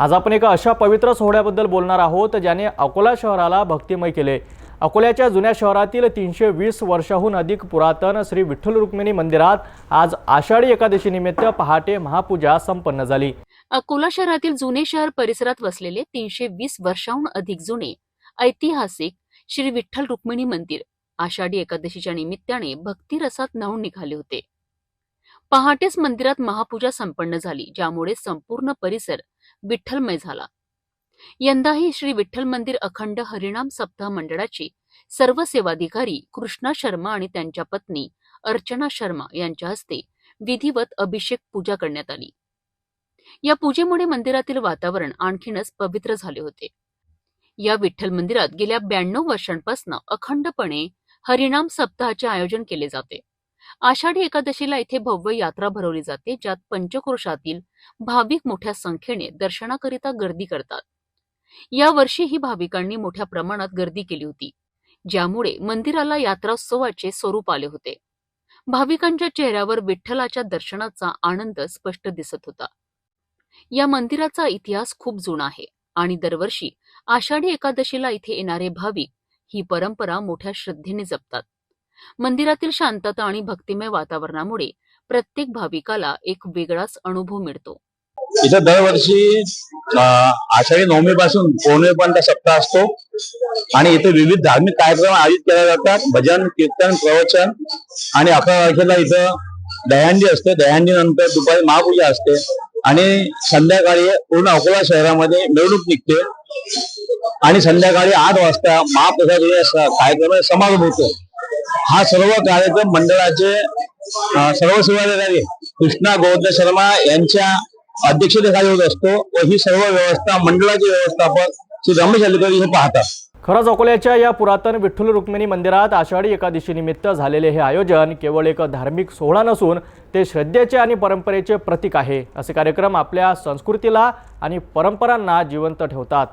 आज आपण एका अशा पवित्र सोहळ्याबद्दल बोलणार आहोत ज्याने अकोला शहराला भक्तिमय केले। अकोल्याच्या जुन्या शहरातील 320 वर्षाहून अधिक पुरातन श्री विठ्ठल रुक्मिणी मंदिरात आज आषाढी एकादशी निमित्त पहाटे महापूजा संपन्न झाली। अकोला शहरातील जुने शहर परिसरात वसलेले 320 वर्षाहून अधिक जुने ऐतिहासिक श्री विठ्ठल रुक्मिणी मंदिर आषाढी एकादशीच्या निमित्ताने भक्तिरसात न्हाऊन निघाले होते। पहाटेच मंदिरात महापूजा संपन्न झाली, ज्यामुळे संपूर्ण परिसर विठ्ठलमय झाला। यंदाही श्री विठ्ठल मंदिर अखंड हरिनाम सप्ताह मंडळाचे सर्व सेवाधिकारी कृष्णा शर्मा आणि त्यांच्या पत्नी अर्चना शर्मा यांच्या हस्ते विधिवत अभिषेक पूजा करण्यात आली। या पूजेमुळे मंदिरातील वातावरण आणखीनच पवित्र झाले होते। या विठ्ठल मंदिरात गेल्या 92 वर्षांपासून अखंडपणे हरिनाम सप्ताहाचे आयोजन केले जाते। आषाढी एकादशीला इथे भव्य यात्रा भरवली जाते, ज्यात पंचक्रोशातील भाविक मोठ्या संख्येने दर्शनाकरिता गर्दी करतात। या वर्षीही भाविकांनी मोठ्या प्रमाणात गर्दी केली होती, ज्यामुळे मंदिराला यात्रोत्सवाचे स्वरूप आले होते। भाविकांच्या चेहऱ्यावर विठ्ठलाच्या दर्शनाचा आनंद स्पष्ट दिसत होता। या मंदिराचा इतिहास खूप जुना आहे आणि दरवर्षी आषाढी एकादशीला इथे येणारे भाविक ही परंपरा मोठ्या श्रद्धेने जपतात। मंदिरातील शांतता आणि भक्तिमय वातावरणामुळे प्रत्येक भाविकाला एक वेगळाच अनुभव मिळतो। इथं दरवर्षी आषाढी नवमी पासून पौर्णिमेपर्यंत सप्ताह असतो आणि इथे विविध धार्मिक कार्यक्रम आयोजित केले जातात। भजन, कीर्तन, प्रवचन आणि 11 तारखेला इथं दहीहंडी असते। दहीहंडी नंतर दुपारी महापूजा असते आणि संध्याकाळी पूर्ण अकोला शहरामध्ये मिरवणूक निघते आणि संध्याकाळी 8 वाजता महाप्रसाद कार्यक्रम समारोप होतो। हा सर्व कार्यक्रम मंडळाचे सर्व सेवाधिकारी कृष्णा गोवर्धन शर्मा यांच्या अध्यक्षतेखाली होत असतो व ही सर्व व्यवस्था मंडळाचे व्यवस्थापक श्री रमेश अलीकर हे पाहतात। खरंच अकोल्याच्या या पुरातन विठ्ठल रुक्मिणी मंदिरात आषाढी एकादशी निमित्त झालेले हे आयोजन केवळ एक धार्मिक सोहळा नसून ते श्रद्धेचे आणि परंपरेचे प्रतीक आहे। असे कार्यक्रम आपल्या संस्कृतीला आणि परंपरांना जिवंत ठेवतात।